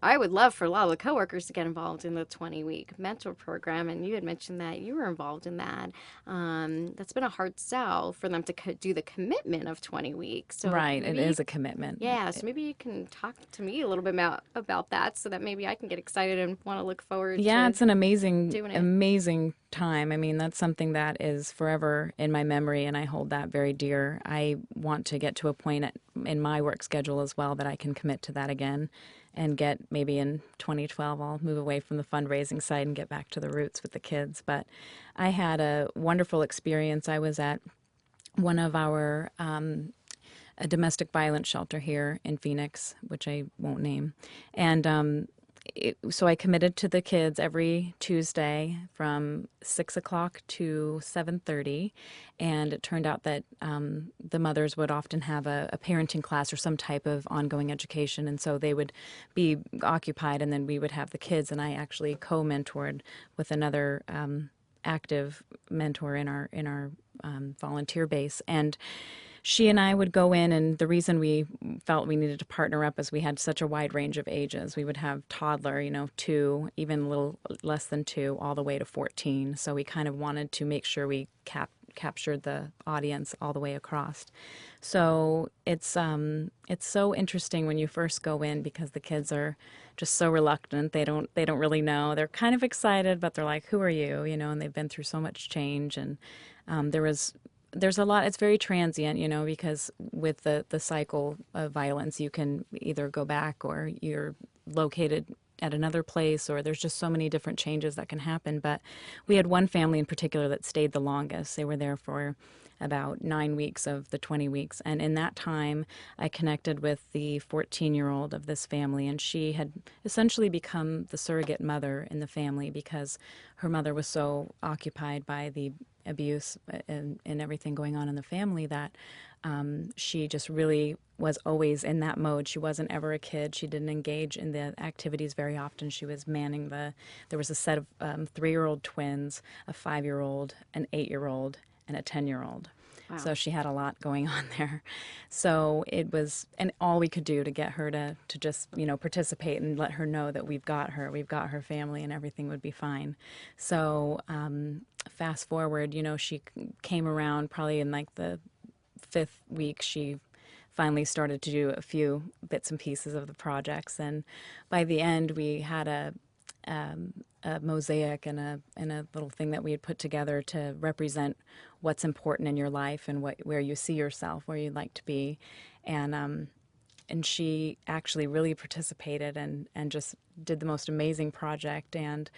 I would love for a lot of the coworkers to get involved in the 20-week mentor program, and you had mentioned that you were involved in that. That's been a hard sell for them to do the commitment of 20 weeks. So Right, it maybe, is a commitment. yeah, so maybe you can talk to me a little bit about that so that maybe I can get excited and want to look forward Yeah, to it's an amazing, doing it. amazing time. I mean, that's something that is forever in my memory, and I hold that very dear. I want to get to a point in my work schedule as well that I can commit to that again and get maybe in 2012, I'll move away from the fundraising side and get back to the roots with the kids. But I had a wonderful experience. I was at one of our a domestic violence shelter here in Phoenix, which I won't name. And so I committed to the kids every Tuesday from 6 o'clock to 7:30, and it turned out that the mothers would often have a parenting class or some type of ongoing education, and so they would be occupied, and then we would have the kids. And I actually co-mentored with another active mentor in our volunteer base, and she and I would go in, and the reason we felt we needed to partner up is we had such a wide range of ages. We would have toddler, 2, even a little less than 2, all the way to 14. So we kind of wanted to make sure we captured the audience all the way across. So it's so interesting when you first go in because the kids are just so reluctant. They don't really know. They're kind of excited, but they're like, "Who are you?" And they've been through so much change, and there's a lot. It's very transient, because with the cycle of violence, you can either go back or you're located at another place, or there's just so many different changes that can happen. But we had one family in particular that stayed the longest. They were there for about 9 weeks of the 20 weeks. And in that time, I connected with the 14-year-old of this family, and she had essentially become the surrogate mother in the family because her mother was so occupied by the abuse and everything going on in the family that she just really was always in that mode. She wasn't ever a kid. She didn't engage in the activities very often. She was manning there was a set of 3-year-old twins, a 5-year-old, an 8-year-old, and a 10-year-old. Wow. So she had a lot going on there. So it was, and all we could do to get her to just, participate and let her know that we've got her family, and everything would be fine. So fast forward, she came around probably in like the 5th week. She finally started to do a few bits and pieces of the projects. And by the end, we had a mosaic and a little thing that we had put together to represent what's important in your life and where you see yourself, where you'd like to be. And she actually really participated and just did the most amazing project. And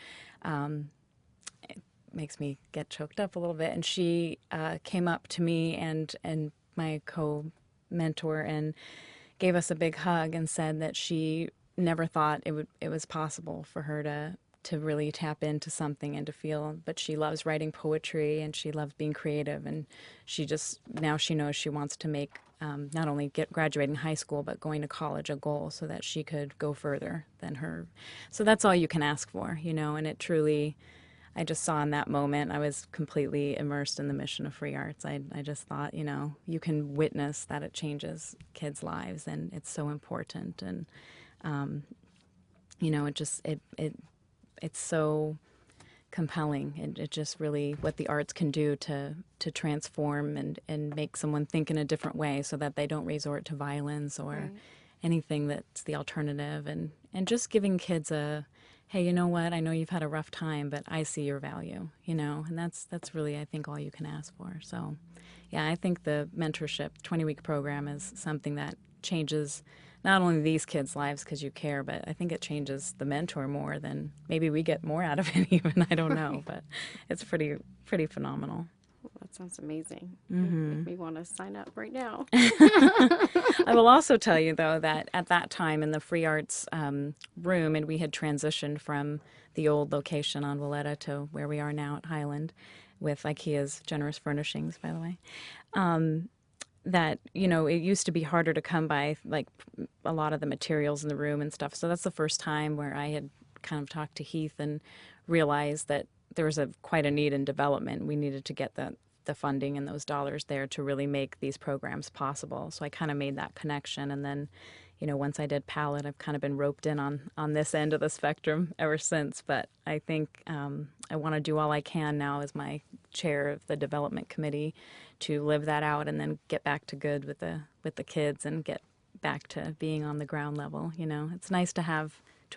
it makes me get choked up a little bit. And she came up to me and my co-mentor and gave us a big hug and said that she never thought it was possible for her to really tap into something and to feel, but she loves writing poetry and she loves being creative, and now she knows she wants to make not only get graduating high school but going to college a goal so that she could go further than her. So that's all you can ask for, and it truly, I just saw in that moment, I was completely immersed in the mission of free arts. I just thought, you can witness that it changes kids' lives, and it's so important. And it's so compelling. It just really what the arts can do to transform and make someone think in a different way so that they don't resort to violence or Right. anything that's the alternative. And just giving kids hey, you know what? I know you've had a rough time, but I see your value, and that's really, I think, all you can ask for. So, yeah, I think the mentorship 20-week program is something that changes not only these kids' lives because you care, but I think it changes the mentor more than maybe we get more out of it even. I don't know, Right. but it's pretty phenomenal. Well, that sounds amazing. Make me want to sign up right now. I will also tell you, though, that at that time in the free arts room, and we had transitioned from the old location on Willetta to where we are now at Highland with IKEA's generous furnishings, by the way, that, it used to be harder to come by, like, a lot of the materials in the room and stuff. So that's the first time where I had kind of talked to Heath and realized that there was quite a need in development. We needed to get the funding and those dollars there to really make these programs possible. So I kind of made that connection. And then, once I did palette, I've kind of been roped in on this end of the spectrum ever since. But I think I want to do all I can now as my chair of the development committee to live that out and then get back to good with the kids and get back to being on the ground level. It's nice to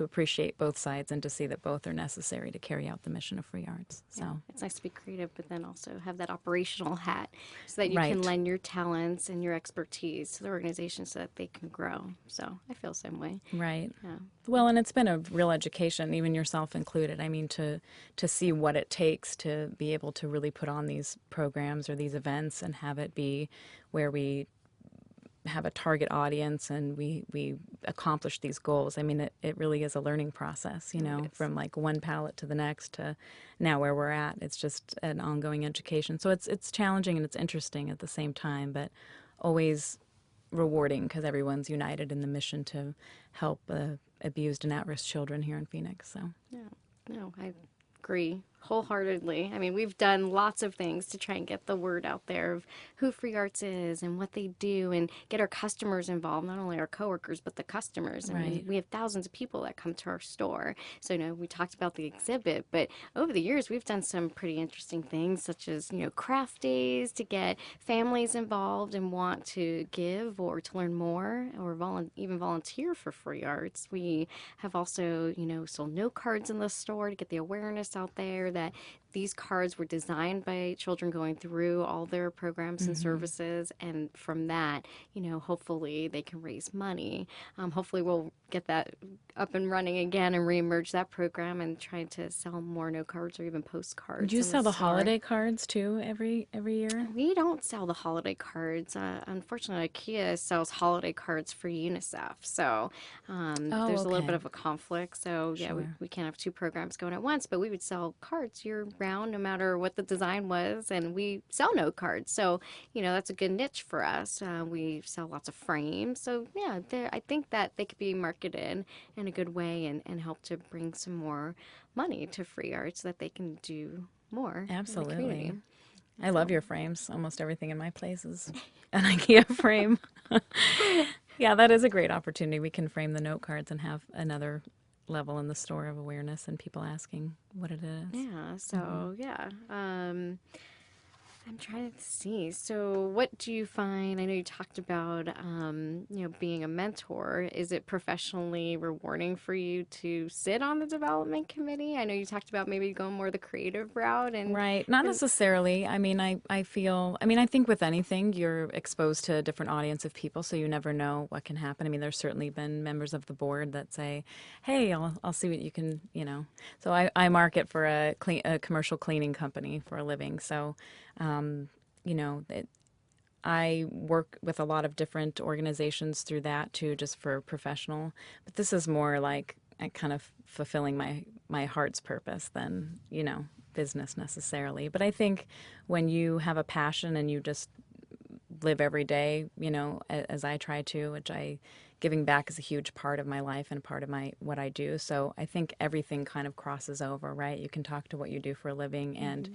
appreciate both sides and to see that both are necessary to carry out the mission of Free Arts. So yeah, it's nice to be creative, but then also have that operational hat so that you right. can lend your talents and your expertise to the organization so that they can grow. So I feel the same way. Right. Yeah. Well, and it's been a real education, even yourself included. I mean, to see what it takes to be able to really put on these programs or these events and have it be where we have a target audience and we accomplish these goals. I mean, it really is a learning process, from like one palette to the next to now where we're at. It's just an ongoing education. So it's challenging and it's interesting at the same time, but always rewarding because everyone's united in the mission to help abused and at-risk children here in Phoenix. So Yeah. No, I agree wholeheartedly. I mean, we've done lots of things to try and get the word out there of who Free Arts is and what they do and get our customers involved, not only our coworkers, but the customers. I mean, we have thousands of people that come to our store. So, we talked about the exhibit, but over the years, we've done some pretty interesting things, such as, craft days to get families involved and want to give or to learn more or even volunteer for Free Arts. We have also, sold note cards in the store to get the awareness out there that these cards were designed by children going through all their programs and services, and from that, hopefully they can raise money. Hopefully we'll get that up and running again and reemerge that program and try to sell more note cards or even postcards. do you sell the store. holiday cards too every year? We don't sell the holiday cards. Unfortunately, IKEA sells holiday cards for UNICEF, so there's a little bit of a conflict. So yeah, Sure. we can't have two programs going at once, but we would sell cards year round, no matter what the design was, and we sell note cards. So that's a good niche for us. We sell lots of frames, so yeah, I think that they could be marketed in a good way and help to bring some more money to Free Arts so that they can do more. Absolutely. In the community. I love your frames. Almost everything in my place is an IKEA frame. Yeah, that is a great opportunity. We can frame the note cards and have another level in the store of awareness and people asking what it is. Yeah, so yeah. I'm trying to see. So what do you find? I know you talked about, being a mentor. Is it professionally rewarding for you to sit on the development committee? I know you talked about maybe going more the creative route. Right. Not necessarily. I mean, I think with anything, you're exposed to a different audience of people, so you never know what can happen. I mean, there's certainly been members of the board that say, hey, I'll see what you can, So I market for a commercial cleaning company for a living. So, I work with a lot of different organizations through that too, just for professional. But this is more like kind of fulfilling my heart's purpose than, business necessarily. But I think when you have a passion and you just live every day, as I try to, giving back is a huge part of my life and part of what I do. So I think everything kind of crosses over, right? You can talk to what you do for a living and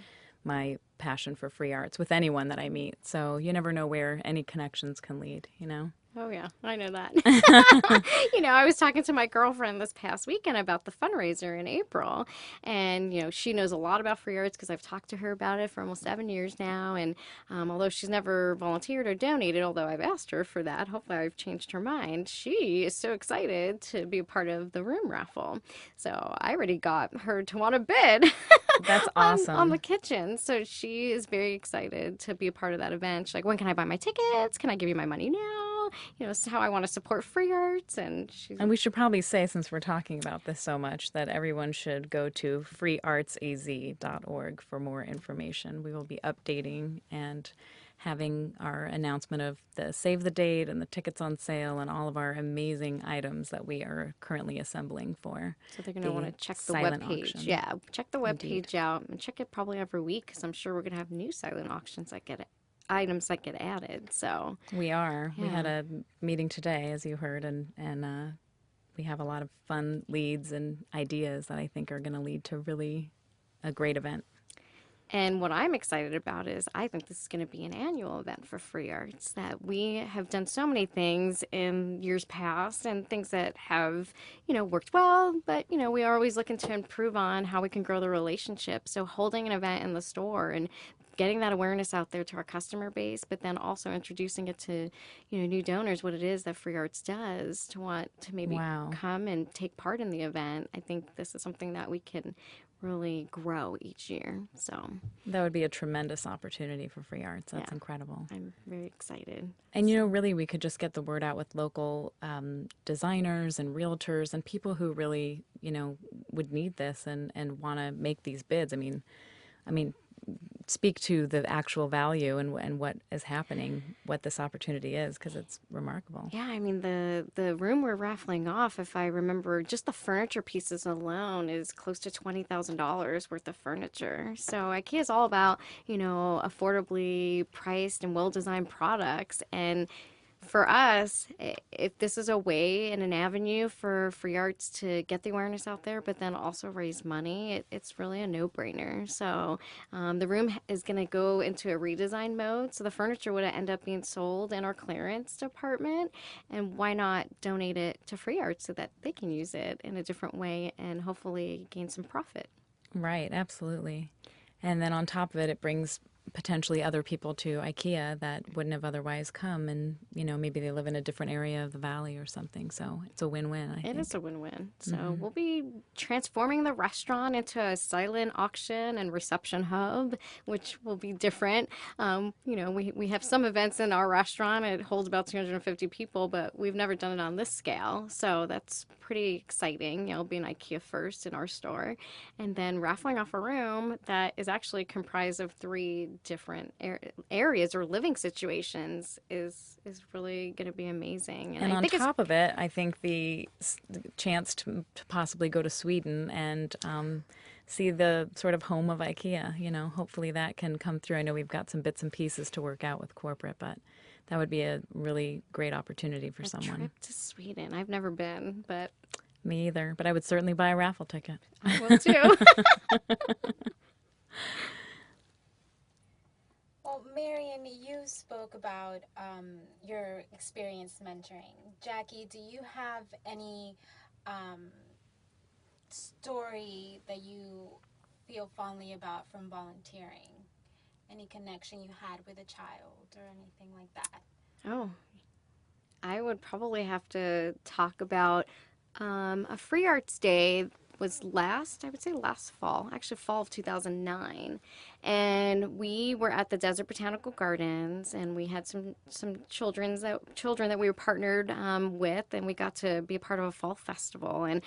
my passion for Free Arts with anyone that I meet. So you never know where any connections can lead, Oh, yeah, I know that. I was talking to my girlfriend this past weekend about the fundraiser in April. And, she knows a lot about Free Arts because I've talked to her about it for almost 7 years now. And although she's never volunteered or donated, although I've asked her for that, hopefully I've changed her mind, she is so excited to be a part of the room raffle. So I already got her to want to bid. That's awesome. on the kitchen. So she is very excited to be a part of that event. She's like, when can I buy my tickets? Can I give you my money now? This is how I want to support Free Arts. And we should probably say, since we're talking about this so much, that everyone should go to freeartsaz.org for more information. We will be updating and having our announcement of the save the date and the tickets on sale and all of our amazing items that we are currently assembling for. So they're going to want to check the webpage. Yeah, check the webpage out and check it probably every week because I'm sure we're going to have new silent auctions that get items that get added. So we are. Yeah. We had a meeting today, as you heard, and we have a lot of fun leads and ideas that I think are going to lead to really a great event. And what I'm excited about is I think this is going to be an annual event for Free Arts, that we have done so many things in years past and things that have, worked well, but, we are always looking to improve on how we can grow the relationship. So holding an event in the store and getting that awareness out there to our customer base, but then also introducing it to, new donors, what it is that Free Arts does, to want to maybe Wow. come and take part in the event. I think this is something that we can really grow each year. So That would be a tremendous opportunity for Free Arts. yeah, That's incredible. I'm very excited. And, really, we could just get the word out with local designers and realtors and people who really, would need this and want to make these bids. I mean, speak to the actual value and what is happening, what this opportunity is, because it's remarkable. Yeah, I mean the room we're raffling off, if I remember, just the furniture pieces alone is close to $20,000 worth of furniture. So IKEA is all about, affordably priced and well-designed products. And for us, if this is a way and an avenue for Free Arts to get the awareness out there, but then also raise money, it's really a no-brainer. So the room is going to go into a redesign mode. So the furniture would end up being sold in our clearance department. And why not donate it to Free Arts so that they can use it in a different way and hopefully gain some profit? Right, absolutely. And then on top of it, it brings potentially other people to IKEA that wouldn't have otherwise come, and maybe they live in a different area of the valley or something. So it's a win-win, I think. It is a win-win. So we'll be transforming the restaurant into a silent auction and reception hub, which will be different. We have some events in our restaurant. It holds about 250 people, but we've never done it on this scale. So that's pretty exciting. It'll be an IKEA first in our store. And then raffling off a room that is actually comprised of 3 different areas or living situations is really going to be amazing. And I on think top of it, I think the chance to possibly go to Sweden and see the sort of home of IKEA, hopefully that can come through. I know we've got some bits and pieces to work out with corporate, but that would be a really great opportunity for someone. trip to Sweden. I've never been, but Me either, but I would certainly buy a raffle ticket. I will too. Well, Marion, you spoke about your experience mentoring. Jackie, do you have any story that you feel fondly about from volunteering? Any connection you had with a child or anything like that? Oh, I would probably have to talk about a Free Arts Day was I would say last fall, actually fall of 2009. And we were at the Desert Botanical Gardens, and we had some children that we were partnered with, and we got to be a part of a fall festival. And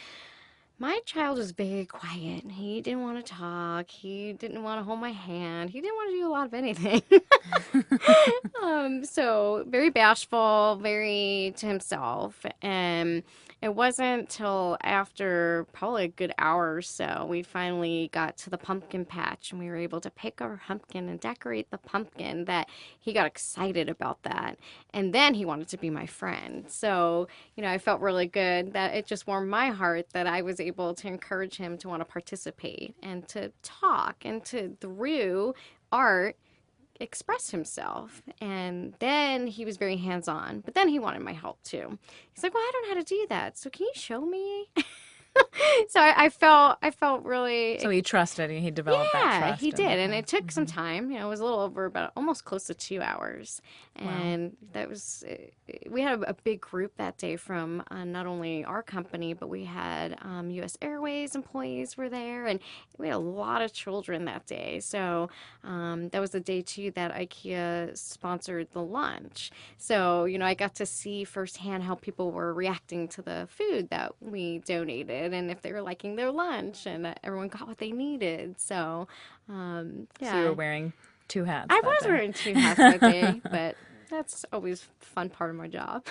my child was very quiet. He didn't want to talk. He didn't want to hold my hand. He didn't want to do a lot of anything. So very bashful, very to himself. And it wasn't till after probably a good hour or so we finally got to the pumpkin patch and we were able to pick our pumpkin and decorate the pumpkin that he got excited about that. And then he wanted to be my friend. So, I felt really good that it just warmed my heart that I was able to encourage him to want to participate and to talk and to, through art, express himself. And then he was very hands-on, but then he wanted my help too. He's like, well, I don't know how to do that, so can you show me? So I felt really. So he trusted, he developed that Yeah, trust. he did, and it took some time. It was a little over about almost close to 2 hours, and that was. We had a big group that day from not only our company, but we had U.S. Airways employees were there, and we had a lot of children that day. So that was the day too that IKEA sponsored the lunch. So I got to see firsthand how people were reacting to the food that we donated, and if they were liking their lunch, and that everyone got what they needed. So, yeah. So you were wearing 2 hats. I that was day. wearing 2 hats that day, but that's always a fun part of my job.